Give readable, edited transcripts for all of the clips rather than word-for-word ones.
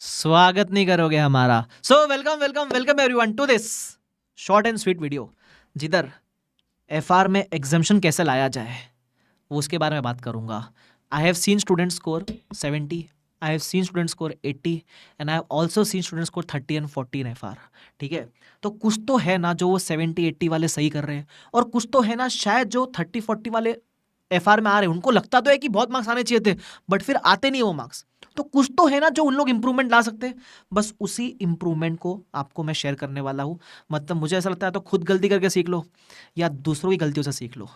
स्वागत नहीं करोगे हमारा। So welcome welcome welcome everyone to this short and sweet video, जिधर एफआर में एग्जाम्शन कैसे लाया जाए वो उसके बारे में बात करूंगा। I have seen student score 70, I have seen student score 80 and I have also seen student score 30 and 40 in FR. ठीक है, तो कुछ तो है ना जो वो 70-80 वाले सही कर रहे हैं, और कुछ तो है ना शायद जो 30-40 वाले एफआर में आ रहे हैं उनको लगता तो है कि बहुत मार्क्स आने चाहिए थे, बट फिर आते नहीं वो मार्क्स। तो कुछ तो है ना जो उन लोग इंप्रूवमेंट ला सकते हैं। बस उसी इंप्रूवमेंट को आपको मैं शेयर करने वाला हूँ। मतलब मुझे ऐसा लगता है तो खुद गलती करके सीख लो या दूसरों की गलतियों से सीख लो,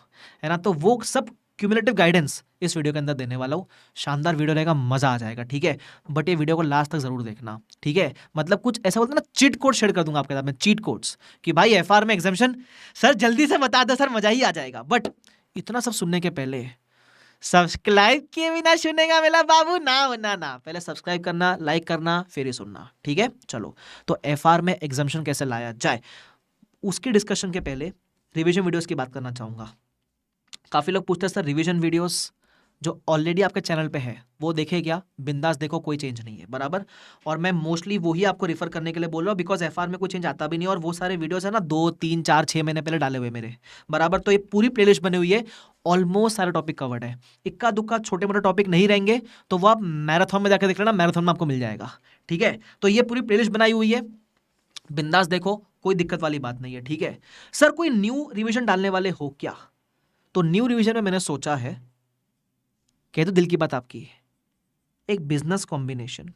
है ना। तो वो सब क्यूमुलेटिव गाइडेंस इस वीडियो के अंदर देने वाला हूँ। शानदार वीडियो रहेगा, मजा आ जाएगा। ठीक है, बट ये वीडियो को लास्ट तक जरूर देखना। ठीक है, मतलब कुछ ऐसा बोलते हैं ना, चीट कोड शेयर कर दूंगा आपके साथ में, चीट कोड्स कि भाई एफआर में एग्जाम्शन सर जल्दी से बता दो सर, मजा ही आ जाएगा। बट इतना सब सुनने के पहले सब्सक्राइब किए बिना सुनेगा मेरा बाबू ना बना ना। पहले सब्सक्राइब करना, लाइक करना, फिर ही सुनना। ठीक है, चलो। तो एफआर में एग्जाम्शन कैसे लाया जाए उसकी डिस्कशन के पहले रिवीजन वीडियोस की बात करना चाहूंगा। काफी लोग पूछते हैं सर रिवीजन वीडियोस जो ऑलरेडी आपके चैनल पे है वो देखे क्या? बिंदास देखो, कोई चेंज नहीं है, बराबर। और मैं मोस्टली वही आपको रिफर करने के लिए बोल रहा हूँ, बिकॉज एफआर में कोई चेंज आता भी नहीं है, और वो सारे वीडियोस है ना 2-3-4-6 महीने पहले डाले हुए मेरे, बराबर। तो ये पूरी प्लेलिस्ट बनी हुई है, ऑलमोस्ट सारे टॉपिक कवर्ड है। इक्का दुक्का छोटे मोटे टॉपिक नहीं रहेंगे तो वो आप मैराथन में जाकर देख लेना, मैराथन में आपको मिल जाएगा। ठीक है, तो ये पूरी प्लेलिस्ट बनाई हुई है, बिंदास देखो, कोई दिक्कत वाली बात नहीं है। ठीक है, सर कोई न्यू रिविजन डालने वाले हो क्या? तो न्यू रिविजन में मैंने सोचा है, कह दो दिल की बात आपकी, एक बिजनेस कॉम्बिनेशन,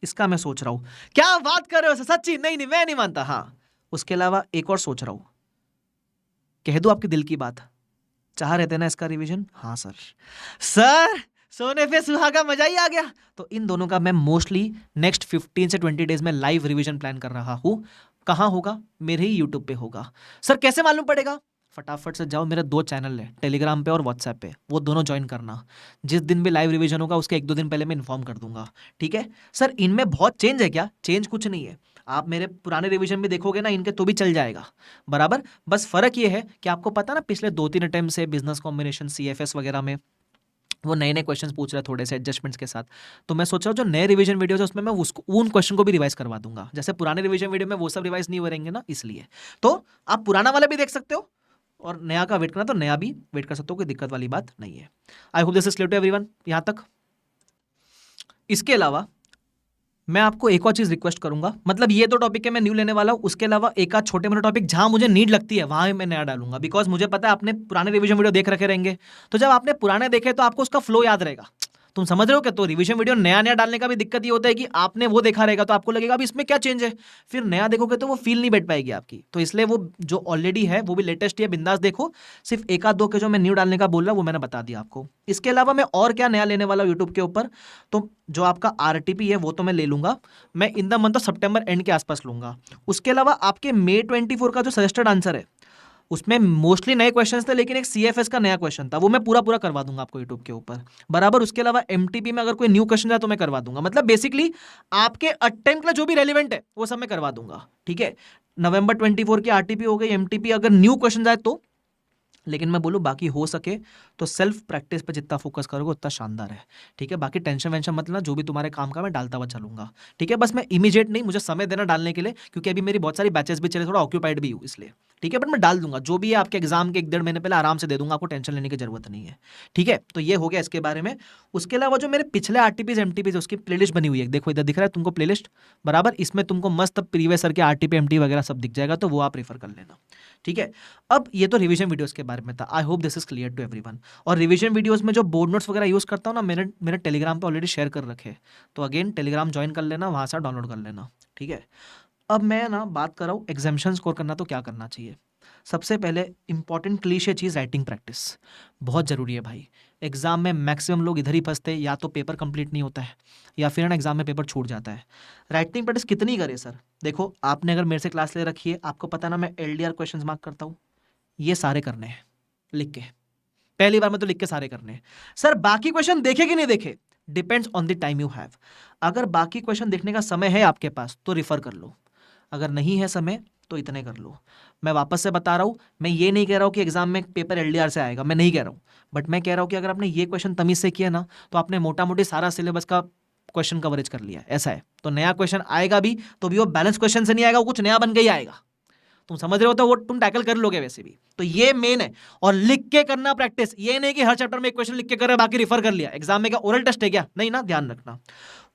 इसका मैं सोच रहा हूं। क्या बात कर रहे हो सर? सच्ची? नहीं नहीं, मैं नहीं मानता। हाँ, उसके अलावा एक और सोच रहा हूं, कह दो आपके दिल की बात, चाह रहे थे ना इसका रिवीजन? हाँ सर। सर सोने पे सुहागा, मजा ही आ गया। तो इन दोनों का मैं मोस्टली नेक्स्ट 15 से 20 डेज में लाइव रिवीजन प्लान कर रहा हूं। कहां होगा? मेरे ही यूट्यूब पे होगा। सर कैसे मालूम पड़ेगा? फटाफट से जाओ, मेरे 2 चैनल है, टेलीग्राम पे और व्हाट्सएप पे, वो दोनों ज्वाइन करना। जिस दिन भी लाइव रिवीजन होगा उसके 1-2 दिन पहले मैं इन्फॉर्म कर दूंगा। ठीक है सर, इनमें बहुत चेंज है क्या? चेंज कुछ नहीं है, आप मेरे पुराने रिवीजन भी देखोगे ना इनके तो भी चल जाएगा, बराबर। बस फर्क ये है कि आपको पता ना पिछले 2-3 अटेम्प्ट से बिजनेस कॉम्बिनेशन सीएफएस वगैरह में वो नए नए क्वेश्चंस पूछ रहे हैं थोड़े से एडजस्टमेंट्स के साथ। तो मैं सोच रहा हूँ जो नए रिवीजन वीडियोस है उसमें मैं उसको उन क्वेश्चन को भी रिवाइज करवा दूंगा, जैसे पुराने रिवीजन वीडियो में वो सब रिवाइज नहीं हो रहेंगे ना, इसलिए। तो आप पुराना वाला भी देख सकते हो, और नया का वेट करना तो नया भी वेट कर सकते हो, कोई दिक्कत वाली बात नहीं है। I hope this is clear to everyone यहां तक। इसके अलावा मैं आपको एक और चीज रिक्वेस्ट करूंगा, मतलब ये 2 टॉपिक है मैं न्यू लेने वाला हूं, उसके अलावा एक आध छोटे मोटे टॉपिक जहां मुझे नीड लगती है वहां मैं नया डालूंगा, बिकॉज मुझे पता है आपने पुराने रिवीजन वीडियो देख रखे रहेंगे। तो जब आपने पुराने देखे तो आपको उसका फ्लो याद रहेगा, तुम समझ रहे हो क्या? तो रिवीजन वीडियो नया नया डालने का भी दिक्कत ये होता है कि आपने वो देखा रहेगा तो आपको लगेगा अभी इसमें क्या चेंज है, फिर नया देखोगे तो वो फील नहीं बैठ पाएगी आपकी। तो इसलिए वो जो ऑलरेडी है वो भी लेटेस्ट है, बिंदास देखो। सिर्फ एक आध दो के जो मैं न्यू डालने का बोल रहा हूँ वो मैंने बता दिया आपको। इसके अलावा मैं और क्या नया लेने वाला हूँ यूट्यूब के ऊपर, तो जो आपका आरटीपी है वो तो मैं ले लूंगा, मैं in the month of September and के आसपास लूंगा। उसके अलावा आपके May 24 का जो सजेस्टेड आंसर है उसमें मोस्टली नए क्वेश्चंस थे, लेकिन एक सीएफएस का नया क्वेश्चन था, वो मैं पूरा पूरा करवा दूंगा आपको यूट्यूब के ऊपर, बराबर। उसके अलावा एमटीपी में अगर कोई न्यू क्वेश्चन है तो मैं करवा दूंगा, मतलब बेसिकली आपके अटेम्प्ट का जो भी रेलिवेंट है वो सब मैं करवा दूंगा। ठीक है, नवंबर 24 की आरटीपी हो गई, एमटीपी अगर न्यू क्वेश्चन आए तो, लेकिन मैं बोलूँ बाकी हो सके तो सेल्फ प्रैक्टिस पे जितना फोकस करोगे उतना शानदार है। ठीक है, बाकी टेंशन वेंशन मत लेना, जो भी तुम्हारे काम का मैं डालता हुआ चलूंगा। ठीक है, बस मैं इमीडिएट नहीं, मुझे समय देना डालने के लिए, क्योंकि अभी मेरी बहुत सारी बैचेस भी चले, थोड़ा ऑक्यूपाइड भी हूँ इसलिए। ठीक है, बट मैं डाल दूंगा जो भी है आपके एग्जाम के 1-1.5 महीने पहले आराम से दे दूंगा, आपको टेंशन लेने की जरूरत नहीं है। ठीक है, तो ये हो गया इसके बारे में। उसके अलावा जो मेरे पिछले आरटीपीज एमटीपीज उसकी प्लेलिस्ट बनी हुई है, देखो इधर दिख रहा है तुमको प्लेलिस्ट, बराबर। इसमें तुमको मस्त प्रीवियस ईयर के आरटीपी एमटी वगैरह सब दिख जाएगा, तो वो आप रेफर कर लेना। ठीक है, अब ये तो रिवीजन वीडियोस के बारे में था, I hope this is clear to everyone. और रिवीजन वीडियोस में जो बोर्ड नोट्स वगैरह यूज करता हूँ ना, मैंने मेरे टेलीग्राम पे ऑलरेडी शेयर कर रखे, तो अगेन टेलीग्राम ज्वाइन कर लेना, वहां से डाउनलोड कर लेना। ठीक है, अब मैं ना बात कर रहा हूँ एग्जाम्शन स्कोर करना तो क्या करना चाहिए। सबसे पहले इंपॉर्टेंट क्लीशे चीज राइटिंग प्रैक्टिस, बहुत जरूरी है भाई। एग्जाम में मैक्सिमम लोग इधर ही फंसते हैं, या तो पेपर कंप्लीट नहीं होता है या फिर ना एग्जाम में पेपर छूट जाता है। राइटिंग प्रैक्टिस कितनी करे सर? देखो आपने अगर मेरे से क्लास ले रखी है, आपको पता ना मैं एलडीआर क्वेश्चंस मार्क करता हूँ, ये सारे करने हैं लिख के, पहली बार में तो लिख के सारे करने हैं। सर बाकी क्वेश्चन देखे कि नहीं देखे, depends on the time you have. अगर बाकी क्वेश्चन देखने का समय है आपके पास तो रिफर कर लो, अगर नहीं है समय तो इतने कर लो। मैं वापस से बता रहा हूं, मैं ये नहीं कह रहा हूं कि एग्जाम में पेपर एलडीआर से आएगा, मैं नहीं कह रहा हूं, बट मैं कह रहा हूं कि अगर आपने ये क्वेश्चन तमीज से किया ना तो आपने मोटा मोटी सारा सिलेबस का क्वेश्चन कवरेज कर लिया है, ऐसा है। तो नया क्वेश्चन आएगा भी तो भी वो बैलेंस क्वेश्चन से नहीं आएगा, वो कुछ नया बन के ही आएगा। तुम समझ रहे हो, तो वो तुम टैकल कर लोगे वैसे भी। तो ये मेन है। और लिख के करना प्रैक्टिस, ये नहीं कि हर चैप्टर में एक क्वेश्चन लिख के कर रहे बाकी रिफर कर लिया। एग्जाम में क्या ओरल टेस्ट है क्या? नहीं ना, ध्यान रखना।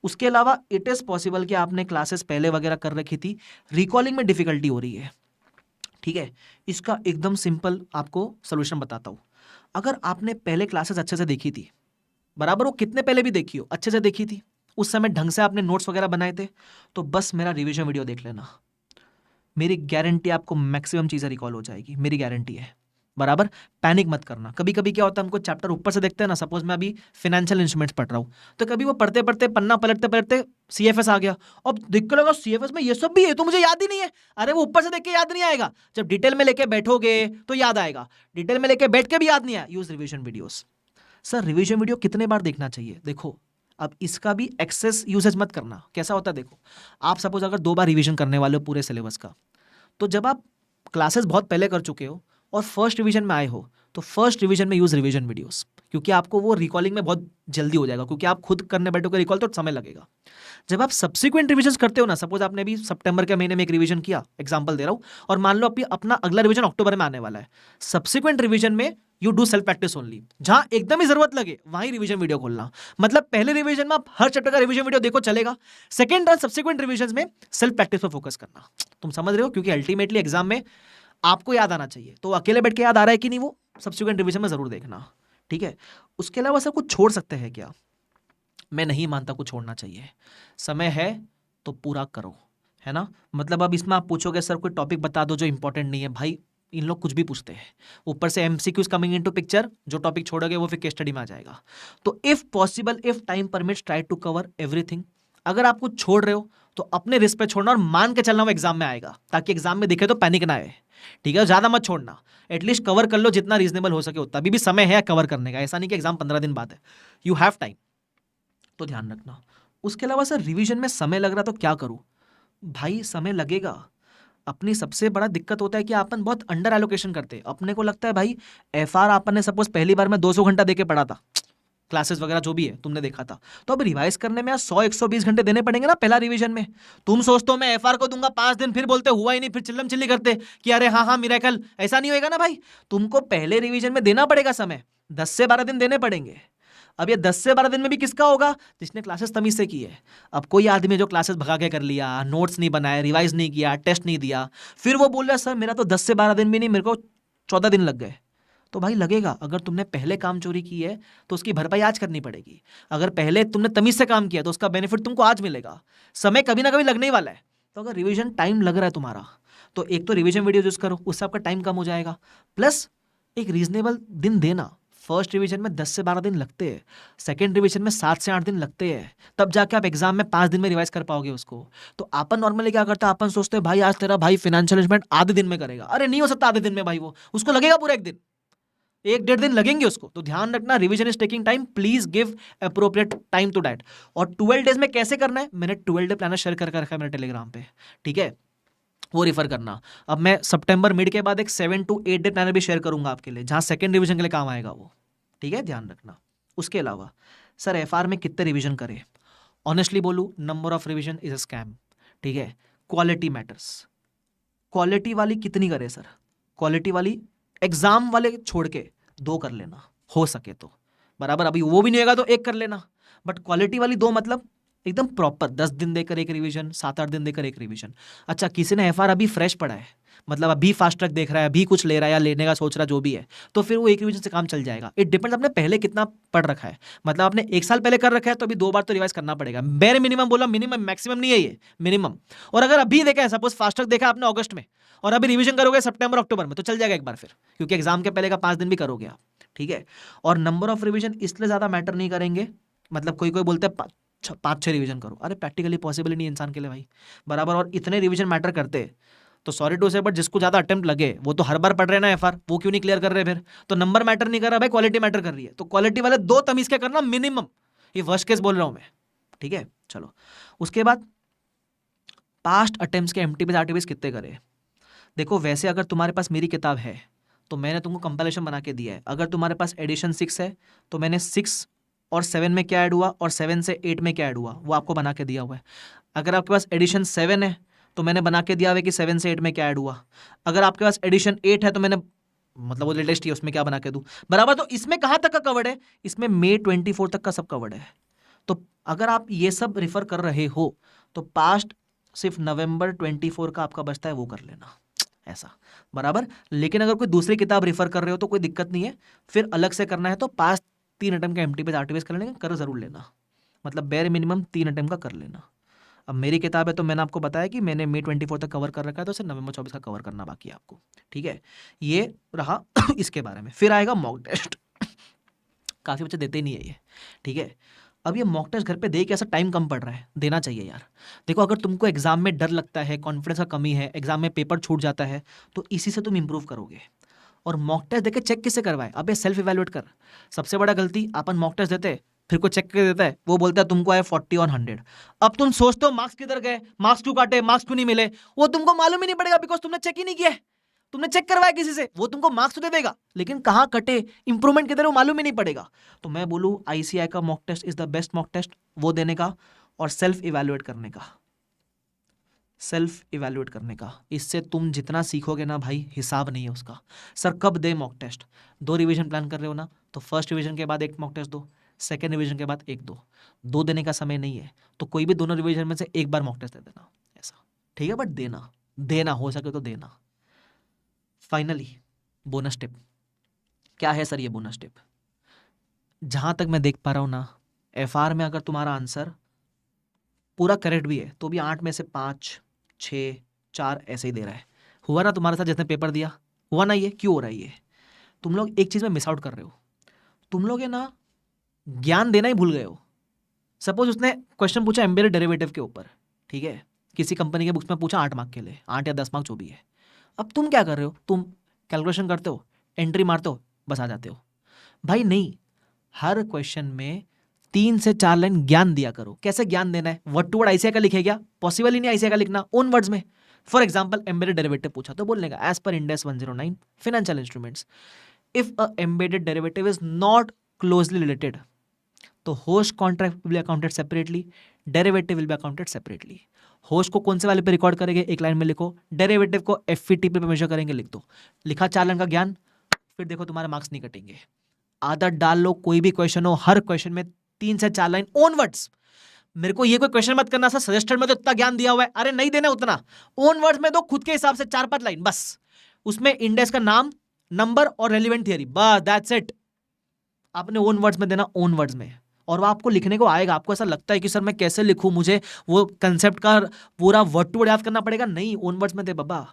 उसके अलावा इट इज पॉसिबल कि आपने क्लासेस पहले वगैरह कर रखी थी, रिकॉलिंग में डिफिकल्टी हो रही है, ठीक है। इसका एकदम सिंपल आपको सोल्यूशन बताता हूं। अगर आपने पहले क्लासेस अच्छे से देखी थी, बराबर, वो कितने पहले भी देखी हो, अच्छे से देखी थी, उस समय ढंग से आपने नोट्स वगैरह बनाए थे, तो बस मेरा रिवीजन वीडियो देख लेना। मेरी गारंटी आपको मैक्सिमम चीजें रिकॉल हो जाएगी, मेरी गारंटी है, बराबर। पैनिक मत करना। कभी कभी क्या होता है, हमको चैप्टर ऊपर से देखते हैं ना, सपोज मैं अभी फाइनेंशियल इंस्ट्रूमेंट्स पढ़ रहा हूँ, तो कभी वो पढ़ते पढ़ते पन्ना पलटते पलटते सीएफएस आ गया, अब दिक्कत लगा सीएफएस में ये सब भी है तो मुझे याद ही नहीं है। अरे वो ऊपर से देख के याद नहीं आएगा, जब डिटेल में लेके बैठोगे तो याद आएगा, डिटेल में लेके बैठ के भी याद नहीं आया। Use revision videos. Sir revision video कितने बार देखना चाहिए? देखो, अब इसका भी एक्सेस यूजेज मत करना। कैसा होता है देखो, आप सपोज अगर 2 बार रिवीजन करने वाले हो पूरे सिलेबस का, तो जब आप क्लासेस बहुत पहले कर चुके हो और फर्स्ट रिवीजन में आए हो, तो फर्स्ट रिवीजन में यूज रिवीजन वीडियोस, क्योंकि आपको वो रिकॉलिंग में बहुत जल्दी हो जाएगा, क्योंकि आप खुद करने बैठोगे रिकॉल तो समय लगेगा। जब आप सब्सिक्वेंट रिवीजन करते हो ना, सपोज आपने भी सितंबर के महीने में एक रिवीजन किया, एग्जांपल दे रहा हूं, और मान लो अभी अपना अगला रिवीजन अक्टूबर में आने वाला है, सब्सिक्वेंट रिवीजन में you do self practice only. जहां एकदम ही जरूरत लगे वहीं रिवीजन वीडियो खोलना। मतलब पहले रिवीजन में आप हर चैप्टर का रिवीजन वीडियो देखो, चलेगा। सेकंड और सब्सिक्वेंट रिवीजन में सेल्फ प्रैक्टिस पर फोकस करना। तुम समझ रहे हो, क्योंकि अल्टीमेटली एग्जाम में आपको याद आना चाहिए, तो अकेले बैठ के याद आ रहा है कि नहीं, वो सब्सिक्वेंट रिवीजन में जरूर देखना, ठीक है। उसके अलावा सर कुछ छोड़ सकते हैं क्या? मैं नहीं मानता कुछ छोड़ना चाहिए। समय है तो पूरा करो, है ना। मतलब अब इसमें आप पूछोगे सर कोई टॉपिक बता दो जो इंपॉर्टेंट नहीं है, भाई इन लोग कुछ भी पूछते हैं, ऊपर से एमसीक्यूज कमिंग इनटू पिक्चर, जो टॉपिक छोड़ोगे वो फिर केस स्टडी में आ जाएगा। तो if possible, if time permits, try to cover everything. अगर आप कुछ छोड़ रहे हो तो अपने रिस्क पे छोड़ना और मान के चलना वो एग्जाम में आएगा, ताकि एग्जाम में दिखे तो पैनिक ना आए, ठीक है। ज्यादा मत छोड़ना, एटलीस्ट कवर कर लो जितना रीजनेबल हो सके उतना। अभी भी समय है कवर करने का, ऐसा नहीं कि एग्जाम 15 दिन बाद है, यू हैव टाइम, तो ध्यान रखना। उसके अलावा सर रिवीजन में समय लग रहा तो क्या करूं? भाई समय लगेगा। अपनी सबसे बड़ा दिक्कत होता है कि अपन बहुत अंडर एलोकेशन करते हैं। अपने को लगता है भाई एफआर अपन ने सपोज पहली बार में 200 घंटा देके पढ़ा था, क्लासेस वगैरह जो भी है तुमने देखा था, तो अब रिवाइज करने में 100-120 घंटे देने पड़ेंगे ना पहला रिवीजन में। तुम सोचते हो मैं एफआर को दूंगा 5 दिन, फिर बोलते हुआ ही नहीं, फिर चिल्लम चिल्ली करते कि अरे हाँ हाँ मिरेकल, ऐसा नहीं होएगा ना भाई। तुमको पहले रिवीजन में देना पड़ेगा समय, 10 से 12 दिन देने पड़ेंगे। अब ये 10 से 12 दिन में भी किसका होगा? जिसने क्लासेस तमीज से की है। अब कोई आदमी जो क्लासेस भगा के कर लिया, नोट्स नहीं बनाए, रिवाइज नहीं किया, टेस्ट नहीं दिया, फिर वो बोल रहा है सर मेरा तो 10 से 12 दिन भी नहीं, मेरे को 14 दिन लग गए। तो भाई लगेगा। अगर तुमने पहले काम चोरी की है तो उसकी भरपाई आज करनी पड़ेगी। अगर पहले तुमने तमीज से काम किया तो उसका बेनिफिट तुमको आज मिलेगा। समय कभी ना कभी लगने ही वाला है। तो अगर रिवीजन टाइम लग रहा है तुम्हारा, तो एक तो रिवीजन वीडियो यूज करो, उससे आपका टाइम कम हो जाएगा, प्लस एक रीजनेबल दिन देना। फर्स्ट रिवीजन में 10 से 12 दिन लगते हैं, सेकंड रिवीजन में 7 से 8 दिन लगते हैं, तब जाके आप एग्जाम में 5 दिन में रिवाइज कर पाओगे उसको। तो अपन नॉर्मली क्या करता है, अपन सोचते हैं भाई आज तेरा भाई फाइनेंशियल मैनेजमेंट आधे दिन में करेगा। अरे नहीं हो सकता आधे दिन में भाई, वो उसको लगेगा पूरा एक दिन, 1-1.5 दिन लगेंगे उसको। तो ध्यान रखना, revision is taking time, please give appropriate time to that. और 12 डेज में कैसे करना है, मैंने 12 डे प्लानर शेयर करके रखा है मेरे टेलीग्राम पे, ठीक है, वो रिफर करना। अब मैं सितंबर मिड के बाद एक 7 to 8 डे प्लानर भी शेयर करूंगा आपके लिए, जहां सेकंड रिवीजन के लिए काम आएगा वो, ठीक है, ध्यान रखना। उसके अलावा सर एफआर में कितने रिवीजन करें? ऑनेस्टली बोलूं, number of revision is a scam, ठीक है। Quality matters. क्वालिटी वाली कितनी करें सर? क्वालिटी वाली एग्जाम वाले छोड़ के 2 कर लेना हो सके तो, बराबर। अभी वो भी नहीं होगा तो 1 कर लेना, बट क्वालिटी वाली 2, मतलब एकदम प्रॉपर 10 दिन देकर एक रिवीजन, 7-8 दिन देकर एक रिवीजन। अच्छा, किसी ने एफआर अभी फ्रेश पढ़ा है, मतलब अभी फास्ट ट्रैक देख रहा है, अभी कुछ ले रहा है या लेने का सोच रहा है, जो भी है, तो फिर वो एक रिवीजन से काम चल जाएगा। इट डिपेंड्स आपने पहले कितना पढ़ रखा है। मतलब आपने 1 साल पहले कर रखा है तो अभी 2 बार तो रिवाइज करना पड़ेगा। बेर मिनिमम बोला, मिनिमम, मैक्सिमम नहीं है ये, मिनिमम। और अगर अभी देखा है, सपोज फास्ट ट्रैक देखा आपने अगस्त में, और अभी रिवीजन करोगे सितंबर अक्टूबर में, तो चल जाएगा एक बार फिर, क्योंकि एग्जाम के पहले का 5 दिन भी करोगे आप, ठीक है। और नंबर ऑफ रिवीजन इसलिए ज्यादा मैटर नहीं करेंगे, मतलब कोई कोई बोलते हैं 5-6 रिवीजन करो, अरे प्रैक्टिकली पॉसिबल ही नहीं इंसान के लिए भाई, बराबर। और इतने रिवीजन मैटर करते, तो सॉरी टू से, बट जिसको ज्यादा अटेम्प्ट लगे वो तो हर बार पढ़ रहे ना एफआर, वो क्यों नहीं क्लियर कर रहे फिर? तो नंबर मैटर नहीं कर रहा भाई, क्वालिटी मैटर कर रही है। तो क्वालिटी वाले 2 तमीज के करना मिनिमम, ये वर्स्ट केस बोल रहा हूं मैं, ठीक है। चलो, उसके बाद पास्ट अटेम्प्ट्स के एमटीपीज आरटीपीज कितने करे? देखो वैसे अगर तुम्हारे पास मेरी किताब है तो मैंने तुमको कंपाइलेशन बना के दिया है। अगर तुम्हारे पास एडिशन 6 है तो मैंने 6 और 7 में क्या ऐड हुआ और 7 से 8 में क्या ऐड हुआ वो आपको बना के दिया हुआ है। अगर आपके पास एडिशन 7 है तो मैंने बना के दिया हुआ है कि 7 से 8 में क्या ऐड हुआ। अगर आपके पास एडिशन 8 है तो मैंने मतलब वो लेटेस्ट ही है उसमें क्या बना के दूं बराबर। तो इसमें कहाँ तक का कवर्ड है, इसमें मई 24 तक का सब कवर्ड है। तो अगर आप ये सब रिफर कर रहे हो तो पास्ट सिर्फ नवंबर 24 का आपका बचता है वो कर लेना ऐसा बराबर। लेकिन अगर कोई दूसरी किताब रिफर कर रहे हो तो कोई दिक्कत नहीं है, फिर अलग से करना है तो पास्ट 3 अटेम्प्ट का एमटीपीएस आरटीपीएस कर लेंगे, कर जरूर लेना, मतलब बेर मिनिमम 3 अटेम्प्ट का कर लेना। अब मेरी किताब है तो मैंने आपको बताया कि मैंने मई 24 तक कवर कर रखा है तो सिर्फ नवंबर 24 का कवर करना बाकी है आपको, ठीक है। ये रहा इसके बारे में। फिर आएगा मॉक टेस्ट। काफ़ी बच्चे देते ही नहीं है ये, ठीक है। अब ये मॉक टेस्ट घर पे दे के ऐसा टाइम कम पड़ रहा है, देना चाहिए यार। देखो अगर तुमको एग्जाम में डर लगता है, कॉन्फिडेंस का कमी है, एग्जाम में पेपर छूट जाता है, तो इसी से तुम इंप्रूव करोगे। और मॉक टेस्ट देके चेक किससे करवाए, अबे सेल्फ इवैल्यूएट कर। सबसे बड़ा गलती, अपन मॉक टेस्ट देते फिर कोई चेक कर देता है, वो बोलता है तुमको आए 40 ऑन 100। अब तुम सोचते हो मार्क्स किधर गए, मार्क्स क्यों काटे, मार्क्स क्यों नहीं मिले, वो तुमको मालूम ही नहीं पड़ेगा बिकॉज तुमने चेक ही नहीं किया है। तुमने चेक करवाया किसी से, वो तुमको मार्क्स तो दे देगा लेकिन कहाँ कटे, इंप्रूवमेंट किधर है वो मालूम ही नहीं पड़ेगा। तो मैं बोलूँ आईसीआई का mock test is the best mock test, वो देने का और सेल्फ इवैल्यूएट करने का। सेल्फ इवैल्यूएट करने का, इससे तुम जितना सीखोगे ना भाई हिसाब नहीं है उसका। सर कब दे मॉक टेस्ट, 2 रिवीजन प्लान कर रहे हो ना तो फर्स्ट रिवीजन के बाद एक मॉक टेस्ट दो, सेकेंड रिवीजन के बाद एक दो देने का समय नहीं है तो कोई भी दोनों रिवीजन में से एक बार मॉक टेस्ट दे देना ऐसा, ठीक है। बट देना देना हो सके तो देना। फाइनली बोनस टिप क्या है सर, ये बोनस टिप जहां तक मैं देख पा रहा हूं ना, एफआर में अगर तुम्हारा आंसर पूरा करेक्ट भी है तो भी 8 में से 5 6 4 ऐसे ही दे रहा है। हुआ ना तुम्हारे साथ जिसने पेपर दिया, हुआ ना, ये क्यों हो रहा है, ये तुम लोग एक चीज में मिस आउट कर रहे हो। तुम लोग है ना ज्ञान देना ही भूल गए हो। सपोज उसने क्वेश्चन पूछा एम्बेडेड डेरिवेटिव के ऊपर, ठीक है, किसी कंपनी के बुक्स में पूछा 8 मार्क के लिए, 8 या 10 मार्क जो भी है। अब तुम क्या कर रहे हो, तुम कैलकुलेशन करते हो, एंट्री मारते हो, बस आ जाते हो। भाई नहीं, हर क्वेश्चन में 3 से 4 लाइन ज्ञान दिया करो। कैसे ज्ञान देना है, वर्ड टू वर्ड आईसीआई का लिखे क्या, पॉसिबल ही नहीं आईसीआई का लिखना ओन वर्ड्स में। फॉर एग्जांपल एम्बेडेड डेरिवेटिव पूछा तो बोलने का as per Ind AS 109 financial instruments, if a embedded derivative is not closely related तो host contract will be accounted separately, derivative will be accounted separately. Host को कौन से वाले पे रिकॉर्ड करेंगे, एक लाइन में लिखो, डेरिवेटिव को एफईटी पे मेजर करेंगे, लिख दो। लिखा 4 लाइन का ज्ञान, फिर देखो तुम्हारे मार्क्स नहीं कटेंगे। आदत डाल लो, कोई भी क्वेश्चन हो हर क्वेश्चन में 3 से 4 लाइन ओन वर्ड्स। मेरे को ये कोई क्वेश्चन मत करना सर सजेस्टेड में तो इतना ज्ञान दिया हुआ है, अरे नहीं देना उतना, ओन वर्ड्स में दो खुद के हिसाब से 4-5 लाइन बस। उसमें इंडेक्स का नाम, नंबर और रेलिवेंट थियरी, बस दैट्स इट। आपने ओन वर्ड्स में देना, ओन वर्ड्स में, और वो आपको लिखने को आएगा। आपको ऐसा लगता है कि सर मैं कैसे लिखूं, मुझे वो कंसेप्ट का पूरा वर्ड टू वर्ड याद करना पड़ेगा, नहीं, ओन वर्ड्स में दे बाबा।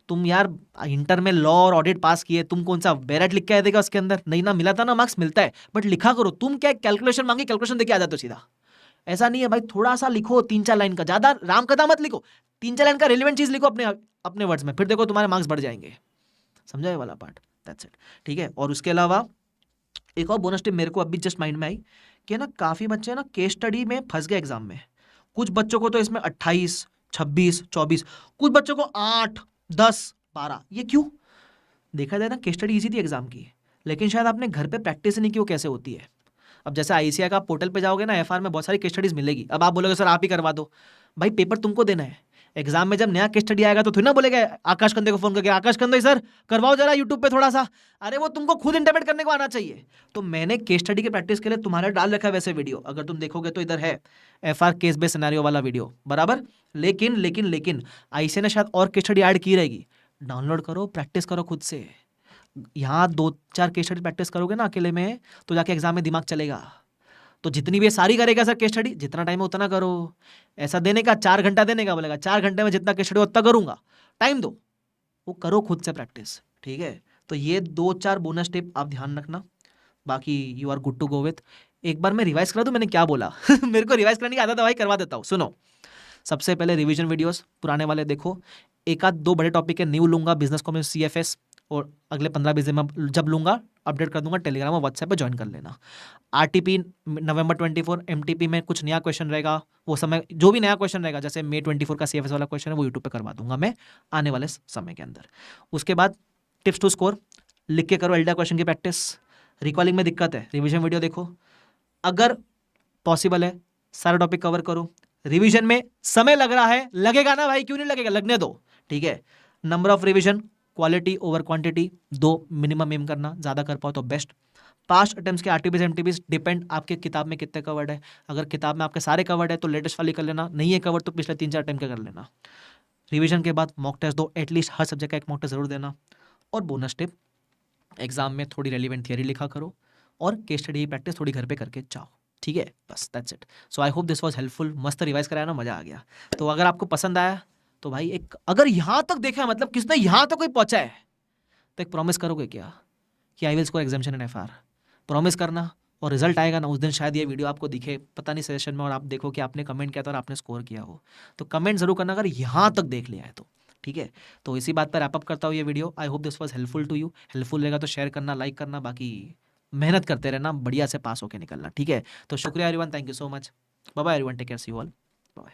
तुम यार इंटर में लॉ और ऑडिट पास किए, तुम कौन सा बैरेट लिख के आए देगा उसके अंदर, नहीं ना, मिला था ना मार्क्स, मिलता है, बट लिखा करो। तुम क्या कैलकुलेशन मांगी, कैलकुलेशन देके आ जाते हो सीधा, ऐसा नहीं है भाई। थोड़ा सा लिखो, 3-4 लाइन का, ज्यादा राम कथा मत लिखो, 3-4 लाइन का रेलिवेंट चीज लिखो अपने अपने वर्ड्स में, फिर देखो तुम्हारे मार्क्स बढ़ जाएंगे। समझा ये वाला पार्ट, दैट्स इट, ठीक है। और उसके अलावा एक और बोनस टिप मेरे को अभी जस्ट माइंड में आई कि ना काफी बच्चे ना केस स्टडी में फंस गए एग्जाम में। कुछ बच्चों को तो इसमें 28, 26, 24, कुछ बच्चों को 8, 10, 12। ये क्यों? देखा जाए ना केस स्टडी इजी थी एग्जाम की, लेकिन शायद आपने घर पे प्रैक्टिस नहीं की वो कैसे होती है। अब जैसे आईसीआई का पोर्टल पे जाओगे ना, एफआर में बहुत सारी केस स्टडीज मिलेगी। अब आप बोलोगे सर आप ही करवा दो, भाई पेपर तुमको देना है। एग्जाम में जब नया केस स्टडी आएगा तो थोड़ी ना बोलेगा आकाश कंदे को फोन करके, आकाश कंदे सर करवाओ जरा यूट्यूब पे थोड़ा सा, अरे वो तुमको खुद इंटरप्रेट करने को आना चाहिए। तो मैंने केस स्टडी की प्रैक्टिस के लिए तुम्हारे डाल रखा है वैसे वीडियो, अगर तुम देखोगे तो इधर है एफआर केस बेस्ड सिनेरियो वाला वीडियो बराबर। लेकिन लेकिन लेकिन आईसीआई ने शायद और केस स्टडी ऐड की रहेगी, डाउनलोड करो, प्रैक्टिस करो खुद से। यहाँ 2-4 केस स्टडी प्रैक्टिस करोगे ना अकेले में तो जाके एग्जाम में दिमाग चलेगा। तो जितनी भी सारी करेगा सर केस स्टडी, जितना टाइम है उतना करो। ऐसा देने का 4 घंटा देने का, बोलेगा 4 घंटे में जितना केस स्टडी उतना करूंगा, टाइम दो, वो करो खुद से प्रैक्टिस, ठीक है। तो ये 2-4 बोनस टिप आप ध्यान रखना, बाकी you are good to go with. एक बार मैं रिवाइज करा दूं मैंने क्या बोला मेरे को रिवाइज करने की आदत है भाई, करवा देता हूँ। सुनो, सबसे पहले रिवीजन वीडियोस पुराने वाले देखो, 1-2 बड़े टॉपिक है न्यू लूंगा, बिजनेस कॉमर्स, CFS, और अगले 15-20 दिन में जब लूंगा अपडेट कर दूंगा, टेलीग्राम और व्हाट्सएप पे ज्वाइन कर लेना। आरटीपी नवंबर 24, एमटीपी में कुछ नया क्वेश्चन रहेगा, वो समय जो भी नया क्वेश्चन रहेगा, जैसे मई 24 का CFS वाला क्वेश्चन है वो यूट्यूब पे करवा दूंगा मैं आने वाले समय के अंदर। उसके बाद टिप्स टू स्कोर लिख के करो, एल्डा क्वेश्चन की प्रैक्टिस। रिकॉलिंग में दिक्कत है, रिविजन वीडियो देखो, अगर पॉसिबल है सारा टॉपिक कवर करो। रिवीजन में समय लग रहा है, लगेगा ना भाई, क्यों नहीं लगेगा, लगने दो, ठीक है। Number of revision, quality over quantity, 2 minimum aim करना, ज्यादा कर पाओ तो बेस्ट। पास्ट अटेम्प्ट्स के आरटीपीस एमटीपीस डिपेंड आपके किताब में कितने कवर्ड है। अगर किताब में आपके सारे कवर्ड है तो लेटेस्ट वाली कर लेना, नहीं है कवर्ड तो पिछले 3-4 अटेम्प्ट कर लेना। रिवीजन के बाद मॉक टेस्ट दो, एटलीस्ट हर सब्जेक्ट का एक मॉक टेस्ट जरूर देना। और बोनस टिप, एग्जाम में थोड़ी रेलिवेंट थियरी लिखा करो और केस स्टडी की प्रैक्टिस थोड़ी घर पे करके जाओ, ठीक है, बस that's it. So I hope this was helpful. मस्त रिवाइज कराया ना, मजा आ गया। तो अगर आपको पसंद आया तो भाई एक, अगर यहाँ तक देखा मतलब किसने यहाँ तक कोई पहुंचा है, तो एक प्रॉमिस करोगे क्या कि I will score examination in FR? Promise करना, और रिजल्ट आएगा ना उस दिन शायद ये वीडियो आपको दिखे, पता नहीं सजेशन में, और आप देखो कि आपने कमेंट किया था और आपने स्कोर किया हो। तो कमेंट जरूर करना अगर यहाँ तक देख लिया है तो, ठीक है। तो इसी बात पर रैप अप करता हूँ ये video. I hope this was helpful to you. Helpful रहेगा तो शेयर करना, लाइक करना, बाकी मेहनत करते रहना, बढ़िया से पास होके निकलना, ठीक है। तो शुक्रिया everyone, thank you so much, bye bye everyone, take care, see you all, bye.